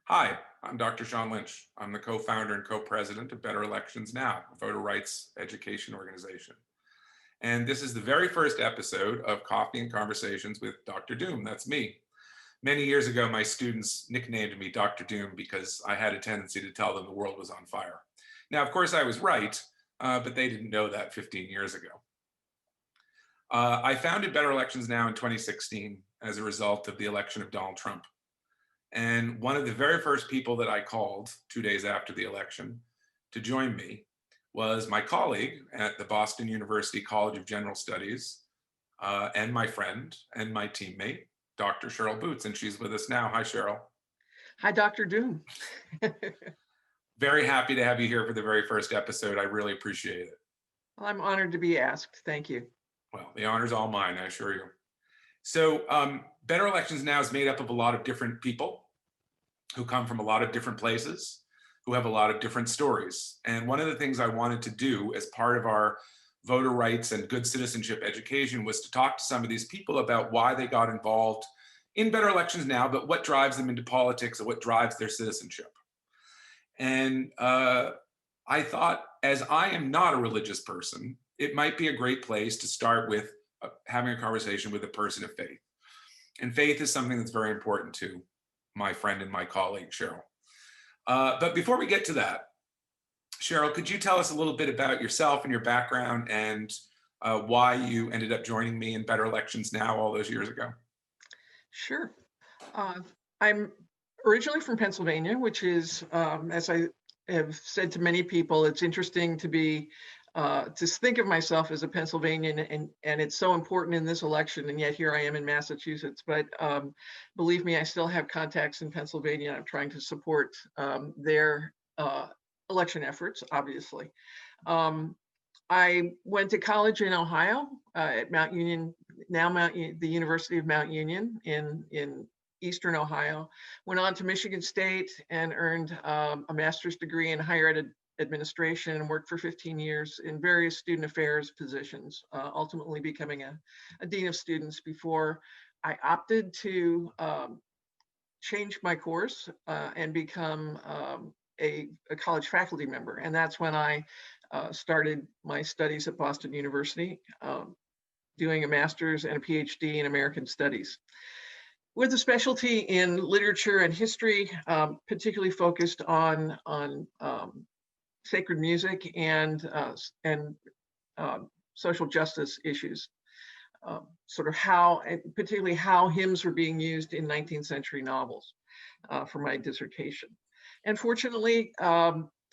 Hi, I'm Dr. Shawn Lynch. I'm the co-founder and co-president of Better Elections Now, a voter rights education organization. And this is the very first episode of Coffee and Conversations with Dr. Doom. That's me. Many years ago, my students nicknamed me Dr. Doom because I had a tendency to tell them the world was on fire. Now, of course, I was right, but they didn't know that 15 years ago. I founded Better Elections Now in 2016 as a result of the election of Donald Trump. And one of the very first people that I called 2 days after the election to join me was my colleague at the Boston University College of General Studies, and my friend and my teammate, Dr. Cheryl Boots. And she's with us now. Hi, Cheryl. Hi, Dr. Doom. Very happy to have you here for the very first episode. I really appreciate it. I'm honored to be asked. Thank you. Well, the honor's all mine, I assure you. So, Better Elections Now is made up of a lot of different people who come from a lot of different places, who have a lot of different stories. And one of the things I wanted to do as part of our voter rights and good citizenship education was to talk to some of these people about why they got involved in Better Elections Now, but what drives them into politics and what drives their citizenship. And I thought, as I am not a religious person, it might be a great place to start with having a conversation with a person of faith. And faith is something that's very important to my friend and my colleague, Cheryl. But before we get to that, Cheryl, could you tell us a little bit about yourself and your background and why you ended up joining me in Better Elections Now all those years ago? Sure. Uh, I'm originally from Pennsylvania, which is, as I have said to many people, it's interesting to think of myself as a Pennsylvanian, and it's so important in this election, and yet here I am in Massachusetts. But believe me, I still have contacts in Pennsylvania. I'm trying to support their election efforts, obviously. Um, I went to college in Ohio at Mount Union, the University of Mount Union in Eastern Ohio. Went on to Michigan State and earned a master's degree in higher ed administration and worked for 15 years in various student affairs positions, ultimately becoming a dean of students before I opted to change my course and become a college faculty member. And that's when I started my studies at Boston University, doing a master's and a PhD in American Studies, with a specialty in literature and history, particularly focused on sacred music and social justice issues. Sort of how, particularly how hymns were being used in 19th century novels for my dissertation. And fortunately,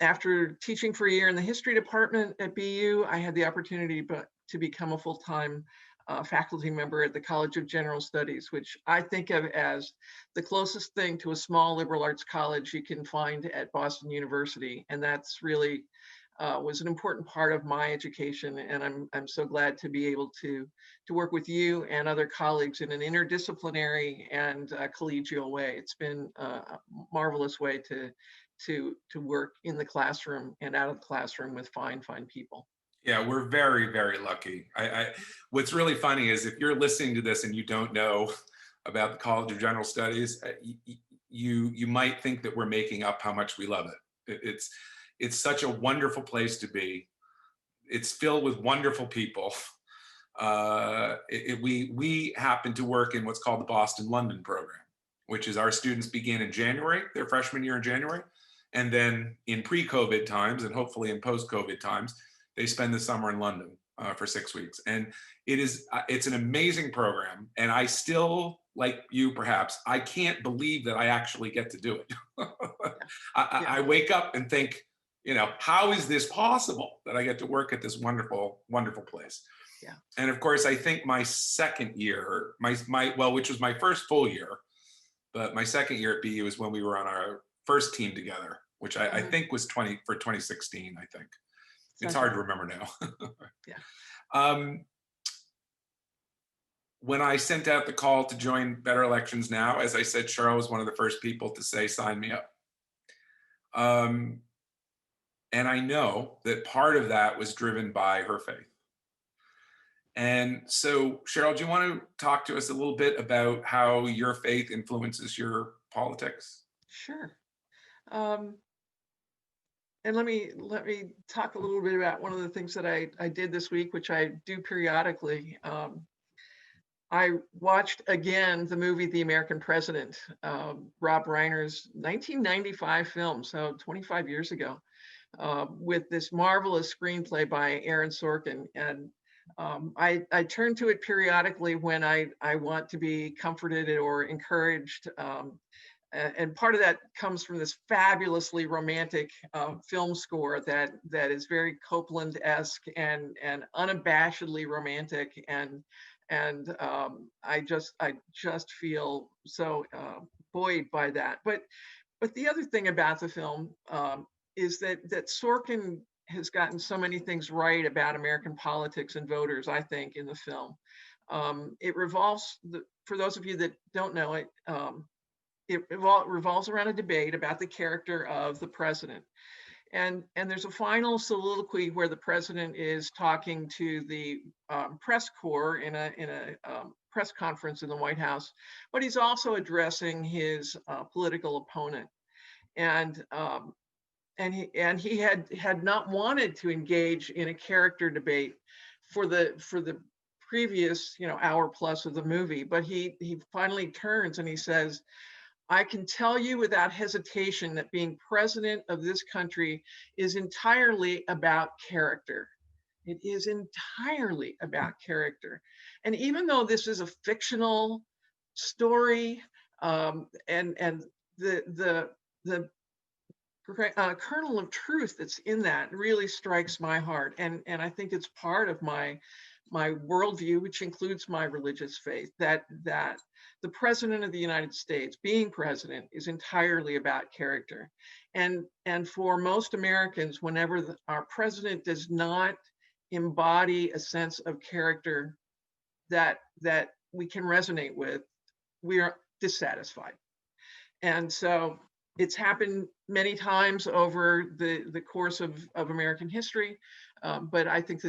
after teaching for a year in the history department at BU, I had the opportunity to become a full-time faculty member at the College of General Studies, which I think of as the closest thing to a small liberal arts college you can find at Boston University. And that's really was an important part of my education. And I'm so glad to be able to work with you and other colleagues in an interdisciplinary and collegial way. It's been a marvelous way to work in the classroom and out of the classroom with fine people. Yeah, we're very, very lucky. What's really funny is if you're listening to this and you don't know about the College of General Studies, you might think that we're making up how much we love it. It's such a wonderful place to be. It's filled with wonderful people. We happen to work in what's called the Boston London program, which is our students begin in January, their freshman year in January, and then in pre-COVID times and hopefully in post-COVID times, they spend the summer in London for 6 weeks. And it's an amazing program. And I still, like you perhaps, I can't believe that I actually get to do it. Yeah. I wake up and think, how is this possible that I get to work at this wonderful, wonderful place? Yeah. And of course, I think my second year, which was my first full year, but my second year at BU is when we were on our first team together, which I think was 2016, I think. It's Sounds hard right. to remember now. Yeah. um, when I sent out the call to join Better Elections Now, as I said, Cheryl was one of the first people to say, sign me up. And I know that part of that was driven by her faith. And so, Cheryl, do you want to talk to us a little bit about how your faith influences your politics? Sure. Um, and let me talk a little bit about one of the things that I did this week, which I do periodically. I watched again the movie The American President, Rob Reiner's 1995 film, so 25 years ago, with this marvelous screenplay by Aaron Sorkin. And I turn to it periodically when I want to be comforted or encouraged. And part of that comes from this fabulously romantic film score that is very Copeland-esque and unabashedly romantic, and I just feel so buoyed by that. But the other thing about the film is that Sorkin has gotten so many things right about American politics and voters, I think, in the film. It revolves, for those of you that don't know it, it revolves around a debate about the character of the president. And there's a final soliloquy where the president is talking to the press corps in a press conference in the White House, but he's also addressing his political opponent. And he had not wanted to engage in a character debate for the previous hour plus of the movie, but he finally turns and he says, I can tell you without hesitation that being president of this country is entirely about character. It is entirely about character. And even though this is a fictional story, and the kernel of truth that's in that really strikes my heart, and I think it's part of my worldview, which includes my religious faith, that the president of the United States, being president, is entirely about character. And for most Americans, whenever our president does not embody a sense of character that we can resonate with, we are dissatisfied. And so it's happened many times over the course of American history, but I think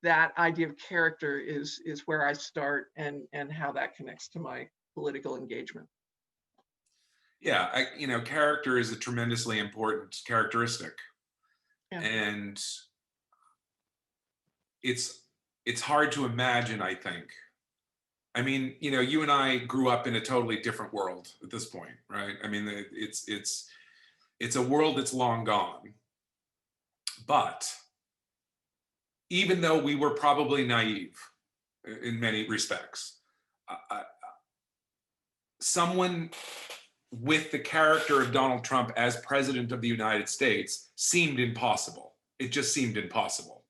that idea of character is where I start, and how that connects to my political engagement. Yeah, character is a tremendously important characteristic, Yeah. and it's hard to imagine, I think. I mean, you and I grew up in a totally different world at this point, right? I mean, it's a world that's long gone. But even though we were probably naive in many respects, someone with the character of Donald Trump as president of the United States seemed impossible. It just seemed impossible.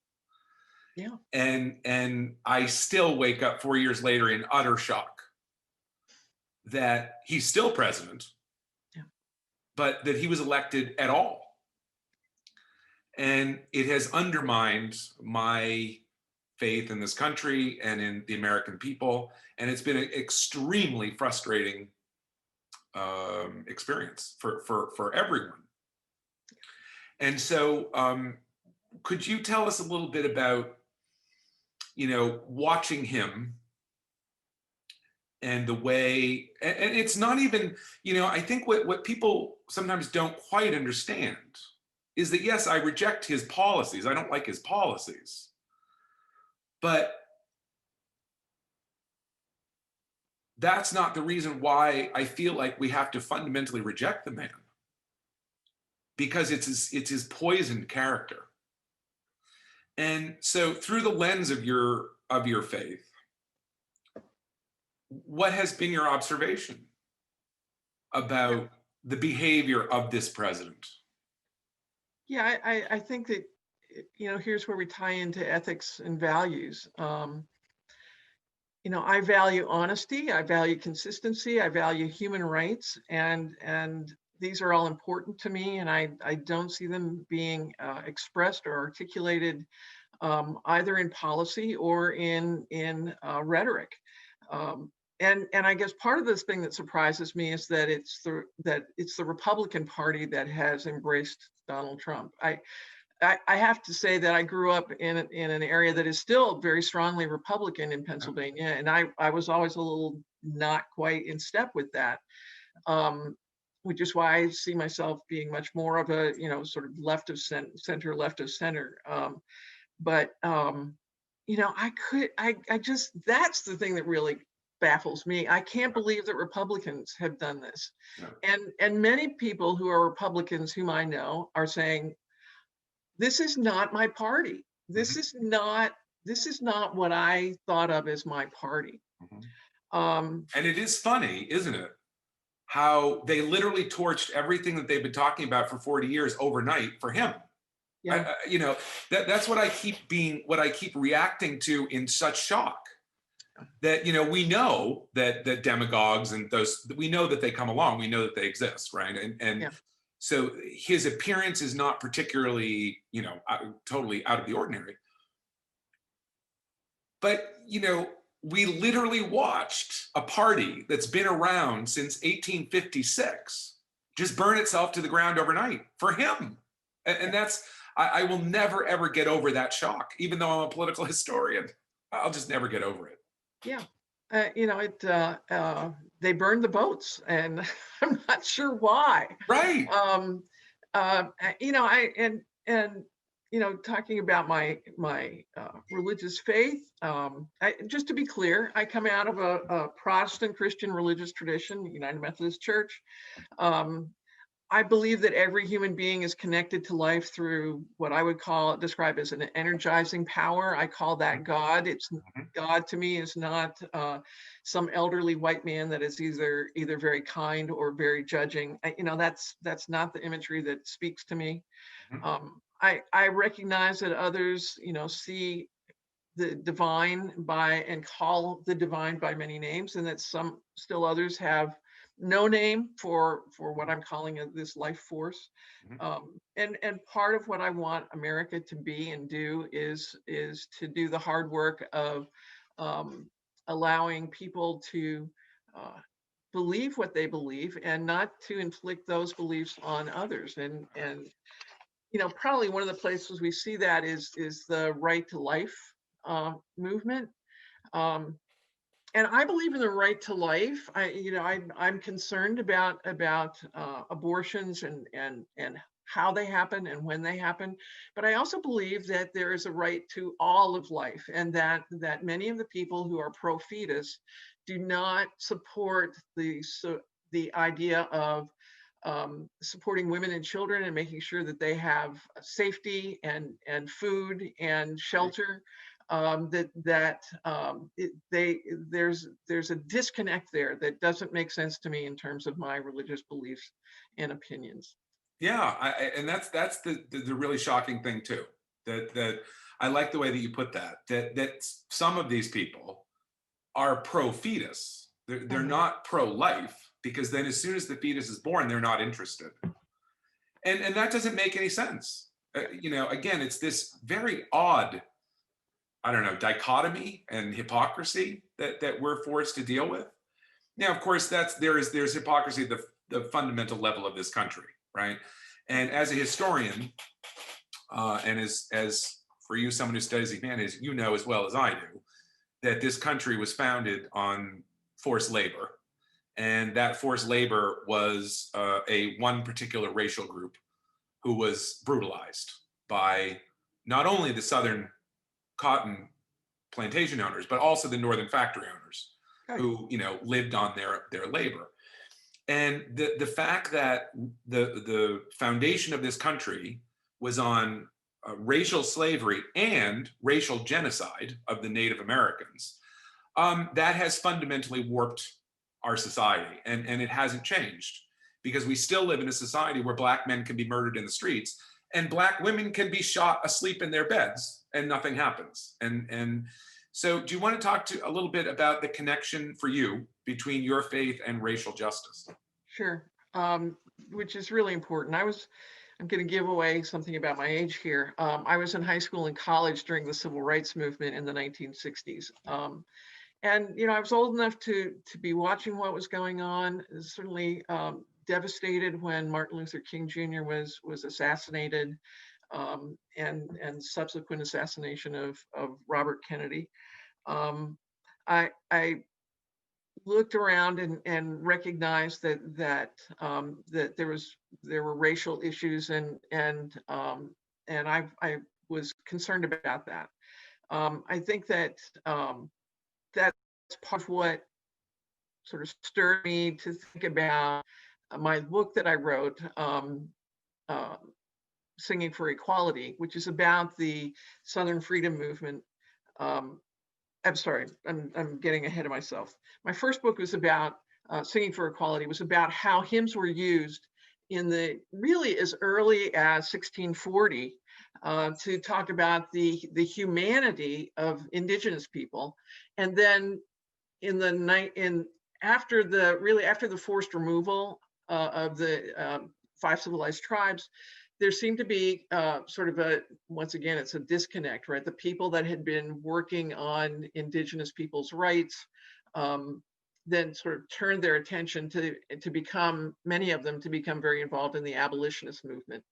Yeah. And I still wake up 4 years later in utter shock that he's still president, Yeah. but that he was elected at all. And it has undermined my faith in this country and in the American people. And it's been an extremely frustrating experience for everyone. And so could you tell us a little bit about, watching him and the way, and it's not even, I think what people sometimes don't quite understand is that, yes, I reject his policies. I don't like his policies. But that's not the reason why I feel like we have to fundamentally reject the man, because it's his poisoned character. And so through the lens of your faith, what has been your observation about the behavior of this president? Yeah, I think that, here's where we tie into ethics and values. I value honesty, I value consistency, I value human rights, and these are all important to me, and I don't see them being expressed or articulated either in policy or in rhetoric. And I guess part of this thing that surprises me is that it's the Republican Party that has embraced Donald Trump. I have to say that I grew up in an area that is still very strongly Republican in Pennsylvania, and I was always a little not quite in step with that. which is why I see myself being much more of a, sort of center, left of center. But I just, that's the thing that really baffles me. I can't believe that Republicans have done this. Yeah. And many people who are Republicans whom I know are saying, this is not my party. Mhm, This is not what I thought of as my party. mhm. Um, And it is funny, isn't it? How they literally torched everything that they've been talking about for 40 years overnight for him. yeah, That's what I keep reacting to in such shock. That we know that demagogues and those, we know that they come along, we know that they exist, right? And yeah, so his appearance is not particularly totally out of the ordinary. But we literally watched a party that's been around since 1856 just burn itself to the ground overnight for him. And that's, I will never ever get over that shock, even though I'm a political historian. I'll just never get over it. yeah. They burned the boats, and I'm not sure why. Right. Um, I and talking about my religious faith. Just to be clear, I come out of a Protestant Christian religious tradition, United Methodist Church. Um, I believe that every human being is connected to life through what I would describe as an energizing power. I call that God. Mhm. God to me is not some elderly white man that is either very kind or very judging. That's not the imagery that speaks to me. Mhm. I recognize that others, see the divine and call the divine by many names, and that some still others have no name for what I'm calling this life force. Mhm. And part of what I want America to be and do is to do the hard work of um, allowing people to believe what they believe and not to inflict those beliefs on others. And probably one of the places we see that is the right to life movement. Um, and I believe in the right to life. I'm concerned about abortions and how they happen and when they happen. But I also believe that there is a right to all of life, and that many of the people who are pro fetus do not support the idea of supporting women and children and making sure that they have safety and food and shelter. There's a disconnect there that doesn't make sense to me in terms of my religious beliefs and opinions. Yeah, and that's the really shocking thing too. That I like the way that you put that. That some of these people are pro fetus. They're Mhm. not pro life, because then as soon as the fetus is born, they're not interested. And that doesn't make any sense. Again, it's this very odd, I don't know, dichotomy and hypocrisy that we're forced to deal with. Now, of course, there's hypocrisy at the fundamental level of this country, right? And as a historian, and as for you, someone who studies humanities, you know as well as I do that this country was founded on forced labor, and that forced labor was a one particular racial group who was brutalized by not only the southern cotton plantation owners, but also the northern factory owners Right. who lived on their labor. And the fact that the foundation of this country was on racial slavery and racial genocide of the Native Americans, that has fundamentally warped our society, and it hasn't changed, because we still live in a society where black men can be murdered in the streets and black women can be shot asleep in their beds and nothing happens. And so, do you want to talk to a little bit about the connection for you between your faith and racial justice? Sure. Which is really important. I'm going to give away something about my age here. I was in high school and college during the civil rights movement in the 1960s. And I was old enough to be watching what was going on. Certainly devastated when Martin Luther King Jr. was assassinated, and subsequent assassination of Robert Kennedy. Um, I looked around and recognized that there were racial issues, and I was concerned about that. I think that that's part of what sort of stirred me to think about my book that I wrote, uh, Singing for Equality, which is about the Southern Freedom Movement. Um, I'm sorry, I'm getting ahead of myself. My first book was about Singing for Equality, was about how hymns were used in the really as early as 1640 to talk about the humanity of indigenous people, and then in the night in after the really after the forced removal of the five civilized tribes, there seemed to be sort of a, once again, it's a disconnect, right? The people that had been working on indigenous people's rights then sort of turned their attention to become, many of them to become very involved in the abolitionist movement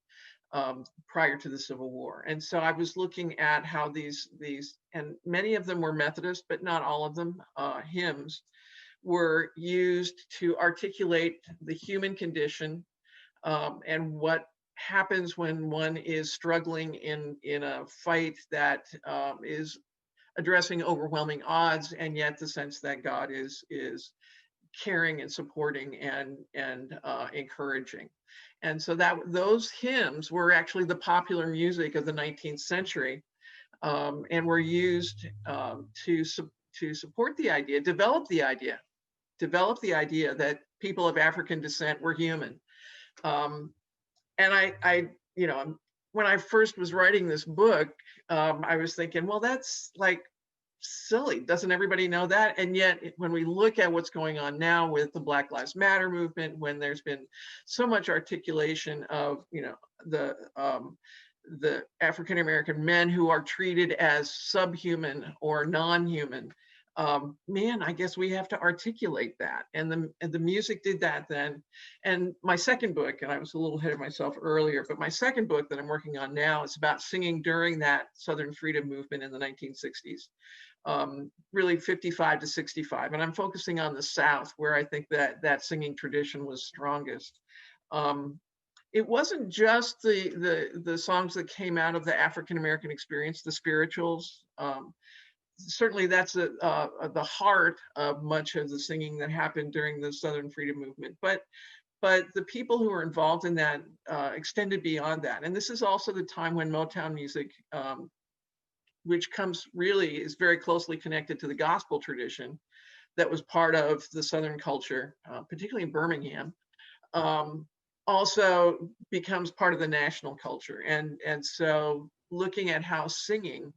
prior to the Civil War. And so I was looking at how these, and many of them were Methodist, but not all of them, hymns were used to articulate the human condition, and what happens when one is struggling in a fight that is addressing overwhelming odds, and yet the sense that God is caring and supporting and encouraging. And so that those hymns were actually the popular music of the 19th century, and were used to support the idea, develop the idea that people of African descent were human. Um, and you know, when I first was writing this book, I was thinking, well, that's like silly. Doesn't everybody know that? And yet, when we look at what's going on now with the Black Lives Matter movement, when there's been so much articulation of, you know, the African American men who are treated as subhuman or non-human, man, I guess we have to articulate that. And the music did that then. And my second book, and I was a little ahead of myself earlier, but my second book that I'm working on now is about singing during that Southern freedom movement in the 1960s, really 55 to 65. And I'm focusing on the South, where I think that singing tradition was strongest. It wasn't just the songs that came out of the African American experience, the spirituals. Certainly that's the heart of much of the singing that happened during the Southern freedom movement. But the people who were involved in that extended beyond that. And this is also the time when Motown music, which is very closely connected to the gospel tradition that was part of the Southern culture, particularly in Birmingham, also becomes part of the national culture. And so looking at how singing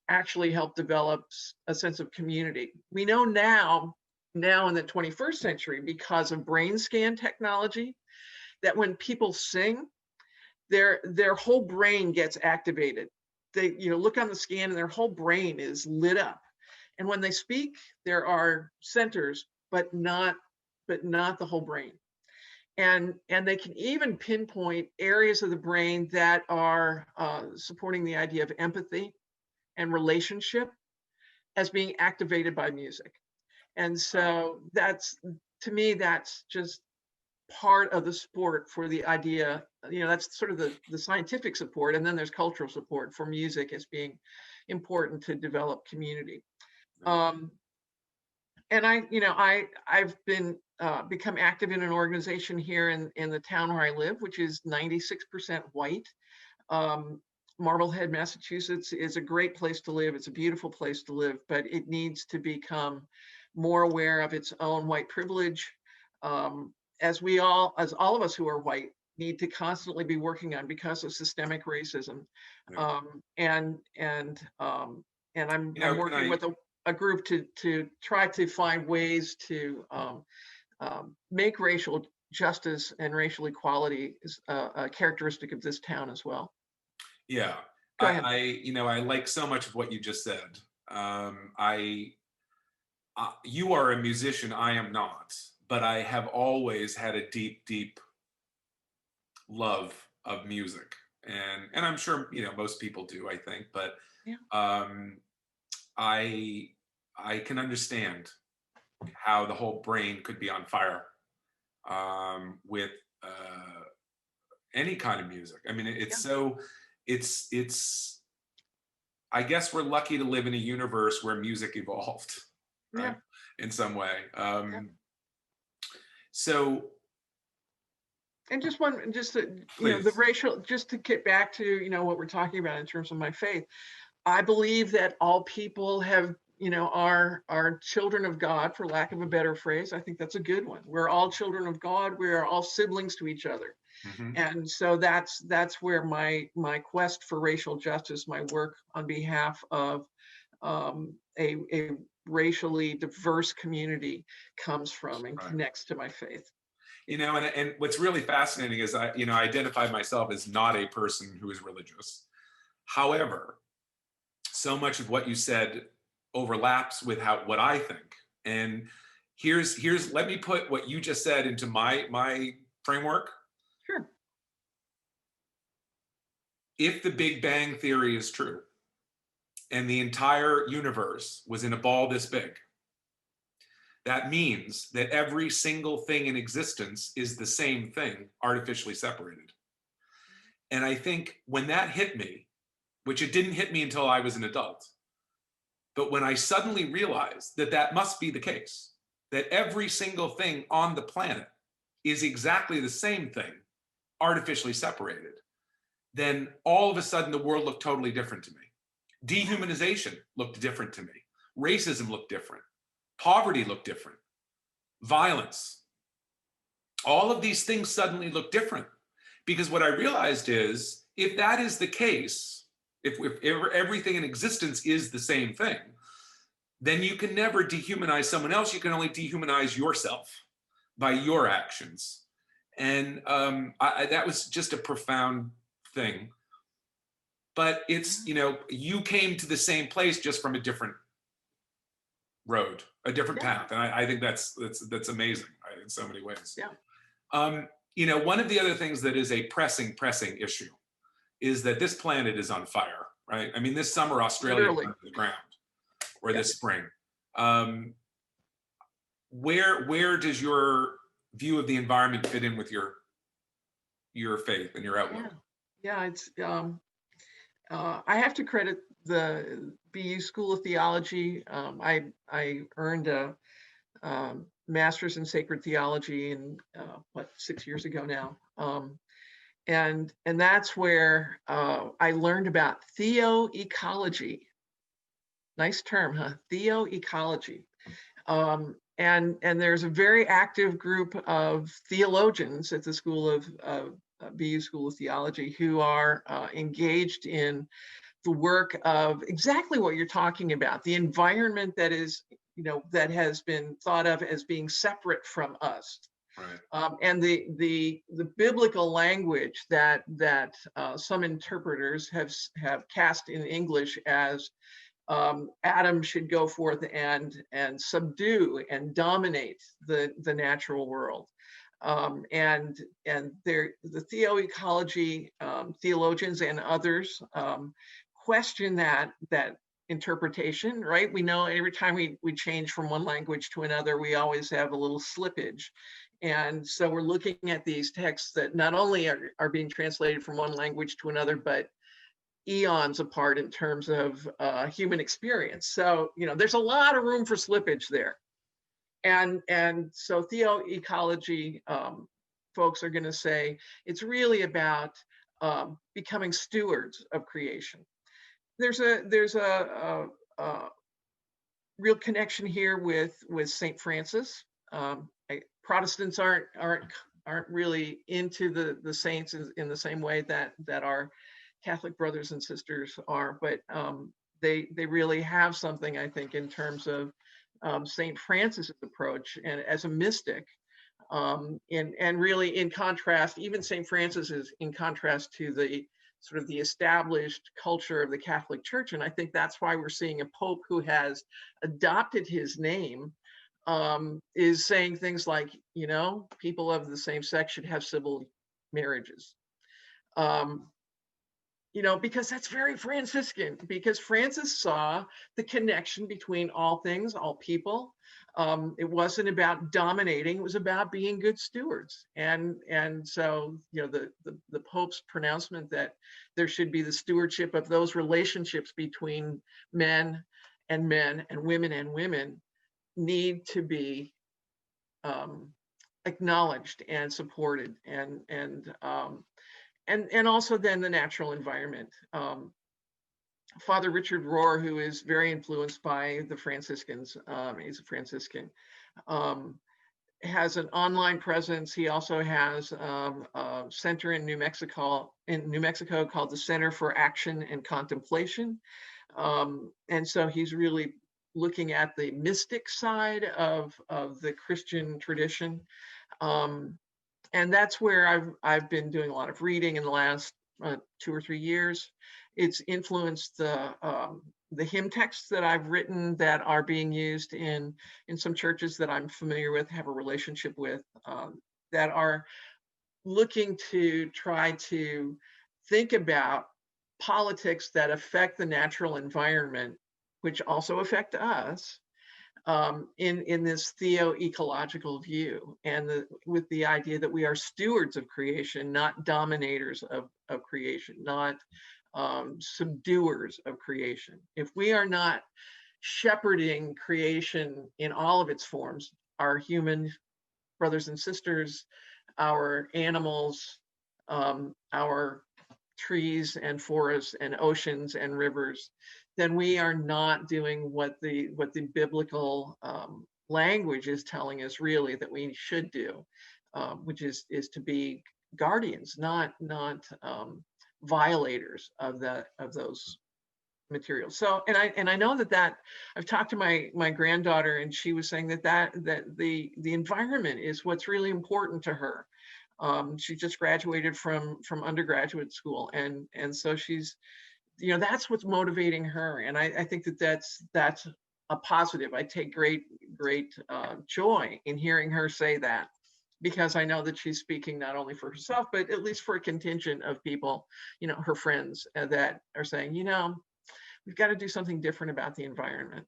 actually helped develop a sense of community. We know now in the 21st century, because of brain scan technology, that when people sing, their whole brain gets activated. They, you know, look on the scan and their whole brain is lit up. And when they speak, there are centers, but not the whole brain. And they can even pinpoint areas of the brain that are supporting the idea of empathy and relationship as being activated by music. And so that's, to me, that's just part of the support for the idea, you know, that's sort of the scientific support, and then there's cultural support for music as being important to develop community. And I've been become active in an organization here in the town where I live, which is 96% white. Marblehead, Massachusetts is a great place to live. It's a beautiful place to live, but it needs to become more aware of its own white privilege, as all of us who are white need to constantly be working on because of systemic racism. Yeah. I'm You know, working with a group to try to find ways to make racial justice and racial equality is a characteristic of this town as well. yeah, Go ahead. I like so much of what you just said. You are a musician, I am not, but I have always had a deep, deep love of music, and I'm sure most people do. I think, but Yeah. um, I can understand how the whole brain could be on fire with any kind of music. I mean, Yeah, it's. I guess we're lucky to live in a universe where music evolved, yeah, right, in some way. yeah. So And just to, the please, racial, just to get back to, what we're talking about in terms of my faith. I believe that all people have, are children of God, for lack of a better phrase. I think that's a good one. We're all children of God. We are all siblings to each other. hmm And so that's where my quest for racial justice, my work on behalf of a racially diverse community comes from and right. connects to my faith. And what's really fascinating is I identify myself as not a person who is religious. However, so much of what you said overlaps with what I think. And here's let me put what you just said into my framework. Sure. If the Big Bang theory is true and the entire universe was in a ball this big, that means that every single thing in existence is the same thing, artificially separated. And I think when that hit me, which it didn't hit me until I was an adult, but when I suddenly realized that that must be the case, that every single thing on the planet is exactly the same thing, artificially separated, then all of a sudden the world looked totally different to me. Dehumanization looked different to me. Racism looked different. Poverty looked different. Violence. All of these things suddenly look different. Because what I realized is if that is the case, if everything in existence is the same thing, then you can never dehumanize someone else. You can only dehumanize yourself by your actions. And that was just a profound thing. But it's, you came to the same place just from a different road, a different Yeah. path. And I think that's amazing, right, in so many ways. Yeah. Um, one of the other things that is a pressing issue is that this planet is on fire, right? I mean, this summer Australia Literally. burned to the ground, or Yeah. this spring. Um, where does your view of the environment fit in with your faith and your Yeah. outlook? Yeah. It's I have to credit the BU School of Theology. I earned a master's in sacred theology in 6 years ago now, and that's where I learned about theoecology. Nice term, huh? Theoecology. And there's a very active group of theologians at the School of BU School of Theology who are engaged in the work of exactly what you're talking about, the environment that is, that has been thought of as being separate from us. Right. And the biblical language that some interpreters have cast in English as Adam should go forth and subdue and dominate the natural world. And the theoecology theologians and others question that interpretation, right? We know every time we change from one language to another, we always have a little slippage. And so we're looking at these texts that not only are being translated from one language to another, but eons apart in terms of human experience. So, there's a lot of room for slippage there. And so theoecology folks are going to say it's really about becoming stewards of creation. There's a real connection here with Saint Francis. Protestants aren't really into the saints in the same way that our Catholic brothers and sisters are, but they really have something, I think, in terms of Saint Francis's approach and as a mystic. And really in contrast, even St. Francis is in contrast to the sort of the established culture of the Catholic Church. And I think that's why we're seeing a Pope who has adopted his name, is saying things like, people of the same sex should have civil marriages. Um, because that's very Franciscan, because Francis saw the connection between all things, all people, It wasn't about dominating, it was about being good stewards. And so, the Pope's pronouncement that there should be the stewardship of those relationships between men and men and women need to be acknowledged and supported, and also then the natural environment. Father Richard Rohr, who is very influenced by the Franciscans, he's a Franciscan, has an online presence. He also has a center in New Mexico called the Center for Action and Contemplation. And so he's really looking at the mystic side of the Christian tradition. And that's where I've been doing a lot of reading in the last 2 or 3 years. It's influenced the hymn texts that I've written that are being used in some churches that I'm familiar with, have a relationship with, that are looking to try to think about politics that affect the natural environment, which also affect us, in this theo-ecological view, and with the idea that we are stewards of creation, not dominators of creation, not subduers of creation. If we are not shepherding creation in all of its forms, our human brothers and sisters, our animals, our trees and forests and oceans and rivers, then we are not doing what the biblical language is telling us really that we should do, which is to be guardians, not violators of those materials. So, and I know that I've talked to my granddaughter, and she was saying that the environment is what's really important to her. She just graduated from undergraduate school, and so she's, that's what's motivating her, and I think that's a positive. I take great joy in hearing her say that, because I know that she's speaking not only for herself, but at least for a contingent of people, her friends, that are saying, we've got to do something different about the environment.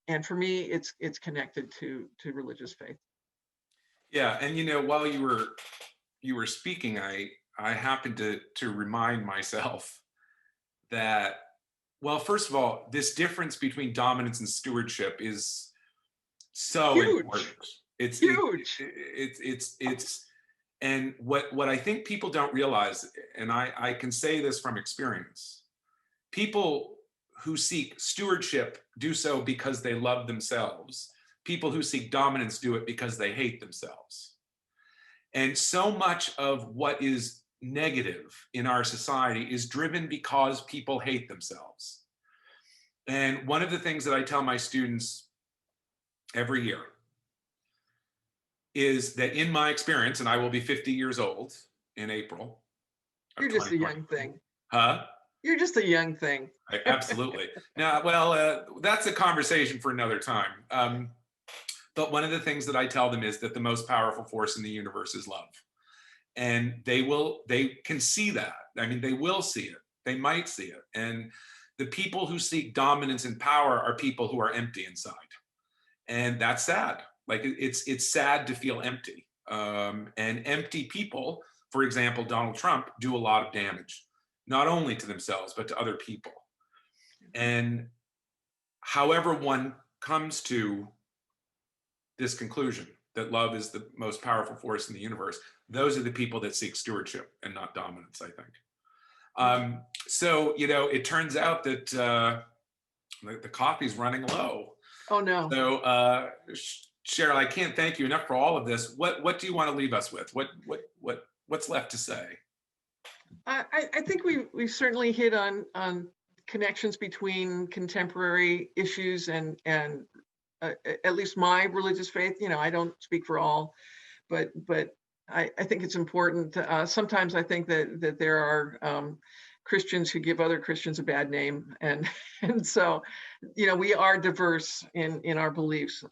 And for me, it's connected to religious faith. Yeah, and while you were speaking, I happened to remind myself that, well, first of all, this difference between dominance and stewardship is so Huge. important. It's huge. It's and what I think people don't realize, and I can say this from experience, people who seek stewardship do so because they love themselves. People who seek dominance do it because they hate themselves. And so much of what is negative in our society is driven because people hate themselves. And one of the things that I tell my students every year is that, in my experience, and I will be 50 years old in April. You're just a young thing. Huh? You're just a young thing. Absolutely. Now, well, that's a conversation for another time. But one of the things that I tell them is that the most powerful force in the universe is love. And they can see that. I mean, they will see it. They might see it. And the people who seek dominance and power are people who are empty inside. And that's sad. Like, it's sad to feel empty. And empty people, for example, Donald Trump, do a lot of damage, not only to themselves, but to other people. And however one comes to this conclusion that love is the most powerful force in the universe, those are the people that seek stewardship and not dominance, I think. So, it turns out that the coffee's running low. Oh, no. So, Cheryl, I can't thank you enough for all of this. What do you want to leave us with? What's left to say? I think we certainly hit on connections between contemporary issues and at least my religious faith. I don't speak for all, but I think it's important. Sometimes I think that there are Christians who give other Christians a bad name, and so we are diverse in our beliefs.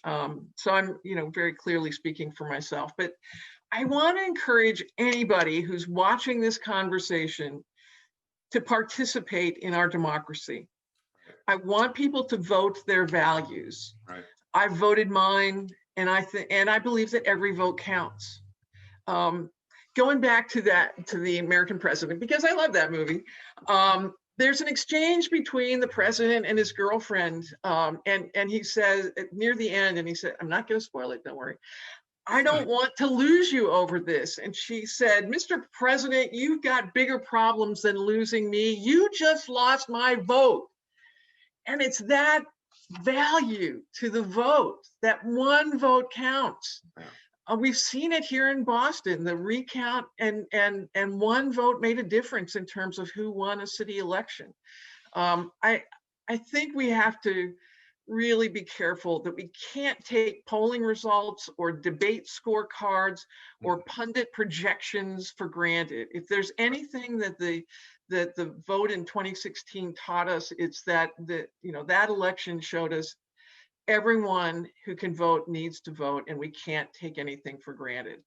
So I'm very clearly speaking for myself, but I want to encourage anybody who's watching this conversation to participate in our democracy. I want people to vote their values. Right. I voted mine, and I believe that every vote counts. Um, Going back to the American President, because I love that movie. There's an exchange between the president and his girlfriend, and he says near the end, and he said, "I'm not going to spoil it. Don't worry. I don't want to lose you over this." And she said, "Mr. President, you've got bigger problems than losing me. You just lost my vote." And it's that value to the vote, that one vote counts. We've seen it here in Boston, the recount, and one vote made a difference in terms of who won a city election. I think we have to really be careful that we can't take polling results or debate scorecards or pundit projections for granted. If there's anything that the vote in 2016 taught us, it's that that election showed us everyone who can vote needs to vote, and we can't take anything for granted.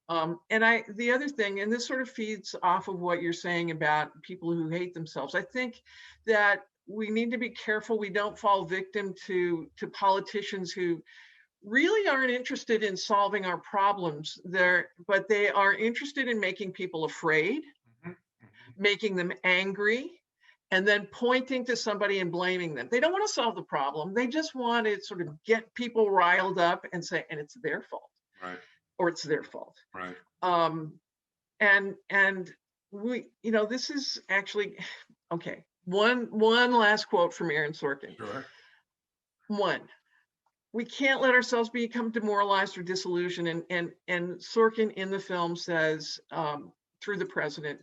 The other thing, and this sort of feeds off of what you're saying about people who hate themselves, I think that we need to be careful we don't fall victim to politicians who really aren't interested in solving our problems there, but they are interested in making people afraid, making them angry, and then pointing to somebody and blaming them. They don't want to solve the problem. They just want to sort of get people riled up and say, and it's their fault. Right. Or it's their fault. Right. And we, this is actually, okay. One last quote from Aaron Sorkin. Sure. One, we can't let ourselves become demoralized or disillusioned. And Sorkin in the film says, through the president,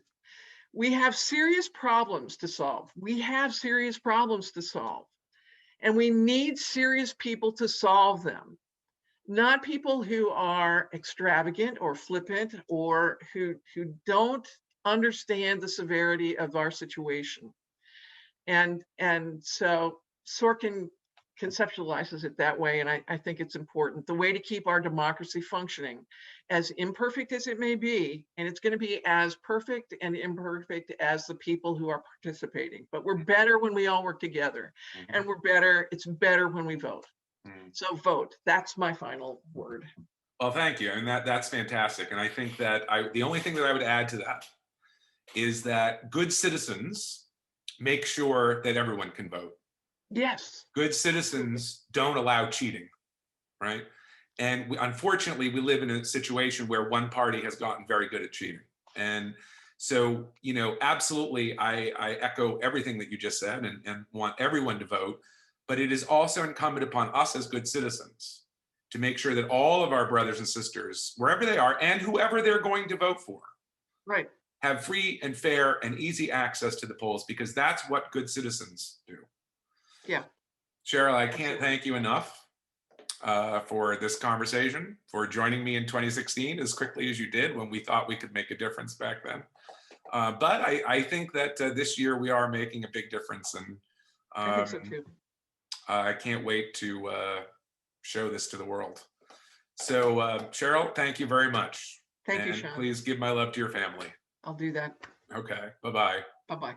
we have serious problems to solve. We have serious problems to solve. And we need serious people to solve them. Not people who are extravagant or flippant or who don't understand the severity of our situation. And so Sorkin conceptualizes it that way, and I think it's important. The way to keep our democracy functioning, as imperfect as it may be, and it's going to be as perfect and imperfect as the people who are participating, but we're better when we all work together, and it's better when we vote. So vote. That's my final word. Well, thank you. And that's fantastic. And I think that the only thing that I would add to that is that good citizens make sure that everyone can vote. Yes. Good citizens don't allow cheating, right? And unfortunately, we live in a situation where one party has gotten very good at cheating. And so, absolutely, I echo everything that you just said and want everyone to vote. But it is also incumbent upon us as good citizens to make sure that all of our brothers and sisters, wherever they are and whoever they're going to vote for, right, have free and fair and easy access to the polls, because that's what good citizens do. Yeah. Cheryl, I can't thank you enough for this conversation, for joining me in 2016 as quickly as you did when we thought we could make a difference back then. But I think that this year we are making a big difference. And I think so too. I can't wait to show this to the world. So Cheryl, thank you very much. Thank you, Shawn. Please give my love to your family. I'll do that. Okay, bye-bye. Bye-bye.